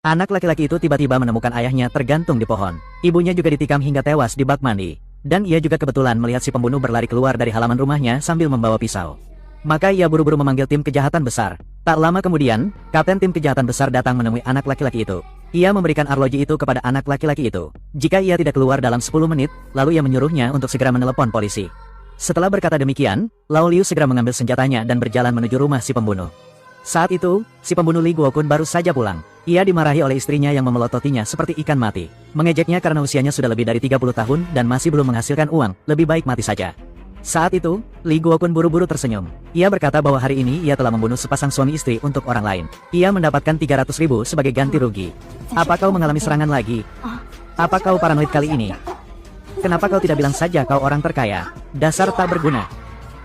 Anak laki-laki itu tiba-tiba menemukan ayahnya tergantung di pohon. Ibunya juga ditikam hingga tewas di bak mandi. Dan ia juga kebetulan melihat si pembunuh berlari keluar dari halaman rumahnya sambil membawa pisau. Maka ia buru-buru memanggil tim kejahatan besar. Tak lama kemudian, kapten tim kejahatan besar datang menemui anak laki-laki itu. Ia memberikan arloji itu kepada anak laki-laki itu. Jika ia tidak keluar dalam 10 menit, lalu ia menyuruhnya untuk segera menelepon polisi. Setelah berkata demikian, Lao Liu segera mengambil senjatanya dan berjalan menuju rumah si pembunuh. Saat itu, si pembunuh Li Guokun baru saja pulang. Ia dimarahi oleh istrinya yang memelototinya seperti ikan mati. Mengejeknya karena usianya sudah lebih dari 30 tahun dan masih belum menghasilkan uang, lebih baik mati saja. Saat itu, Li Guokun buru-buru tersenyum. Ia berkata bahwa hari ini ia telah membunuh sepasang suami istri untuk orang lain. Ia mendapatkan 300.000 sebagai ganti rugi. Apa kau mengalami serangan lagi? Apa kau paranoid kali ini? Kenapa kau tidak bilang saja kau orang terkaya? Dasar tak berguna.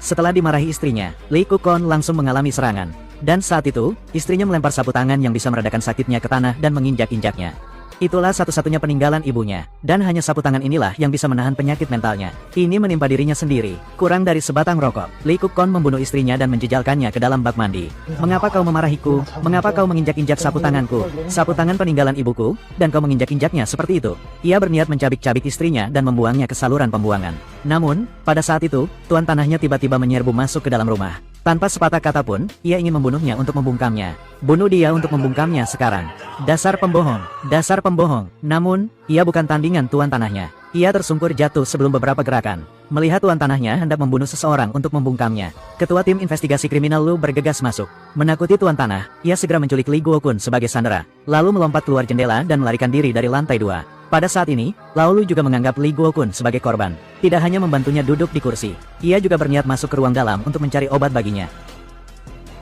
Setelah dimarahi istrinya, Li Kukon langsung mengalami serangan. Dan saat itu, istrinya melempar sapu tangan yang bisa meredakan sakitnya ke tanah dan menginjak-injaknya. Itulah satu-satunya peninggalan ibunya, dan hanya sapu tangan inilah yang bisa menahan penyakit mentalnya. Ini menimpa dirinya sendiri, kurang dari sebatang rokok. Li Kukon membunuh istrinya dan menjejalkannya ke dalam bak mandi. Mengapa kau memarahiku? Mengapa kau menginjak-injak sapu tanganku? Sapu tangan peninggalan ibuku, dan kau menginjak-injaknya seperti itu. Ia berniat mencabik-cabik istrinya dan membuangnya ke saluran pembuangan. Namun, pada saat itu, tuan tanahnya tiba-tiba menyerbu masuk ke dalam rumah. Tanpa sepatah kata pun, ia ingin membunuhnya untuk membungkamnya. Bunuh dia untuk membungkamnya sekarang. Dasar pembohong, dasar pembohong. Namun, ia bukan tandingan tuan tanahnya. Ia tersungkur jatuh sebelum beberapa gerakan. Melihat tuan tanahnya hendak membunuh seseorang untuk membungkamnya, ketua tim investigasi kriminal Lu bergegas masuk. Menakuti tuan tanah, ia segera menculik Li Guokun sebagai sandera, lalu melompat keluar jendela dan melarikan diri dari lantai 2. Pada saat ini, Lao Lu juga menganggap Li Guokun sebagai korban. Tidak hanya membantunya duduk di kursi, ia juga berniat masuk ke ruang dalam untuk mencari obat baginya.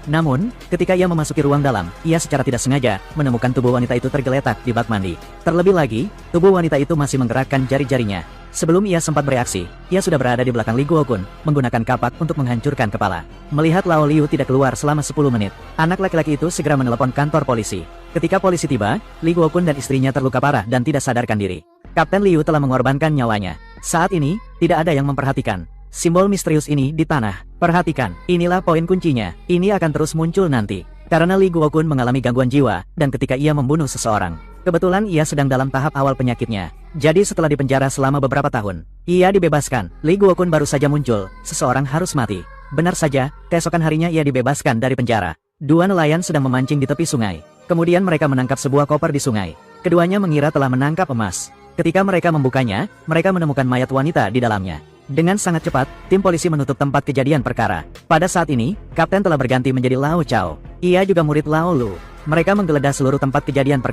Namun, ketika ia memasuki ruang dalam, ia secara tidak sengaja menemukan tubuh wanita itu tergeletak di bak mandi. Terlebih lagi, tubuh wanita itu masih menggerakkan jari-jarinya. Sebelum ia sempat bereaksi, ia sudah berada di belakang Li Guokun, menggunakan kapak untuk menghancurkan kepala. Melihat Lao Liu tidak keluar selama 10 menit, anak laki-laki itu segera menelepon kantor polisi. Ketika polisi tiba, Li Guokun dan istrinya terluka parah dan tidak sadarkan diri. Kapten Liu telah mengorbankan nyawanya. Saat ini, tidak ada yang memperhatikan simbol misterius ini di tanah. Perhatikan, inilah poin kuncinya. Ini akan terus muncul nanti. Karena Li Guokun mengalami gangguan jiwa, dan ketika ia membunuh seseorang, kebetulan ia sedang dalam tahap awal penyakitnya. Jadi setelah dipenjara selama beberapa tahun, ia dibebaskan. Li Guokun baru saja muncul, seseorang harus mati. Benar saja, keesokan harinya ia dibebaskan dari penjara. Dua nelayan sedang memancing di tepi sungai. Kemudian mereka menangkap sebuah koper di sungai. Keduanya mengira telah menangkap emas. Ketika mereka membukanya, mereka menemukan mayat wanita di dalamnya. Dengan sangat cepat, tim polisi menutup tempat kejadian perkara. Pada saat ini, kapten telah berganti menjadi Lao Chao. Ia juga murid Lao Lu. Mereka menggeledah seluruh tempat kejadian perkara.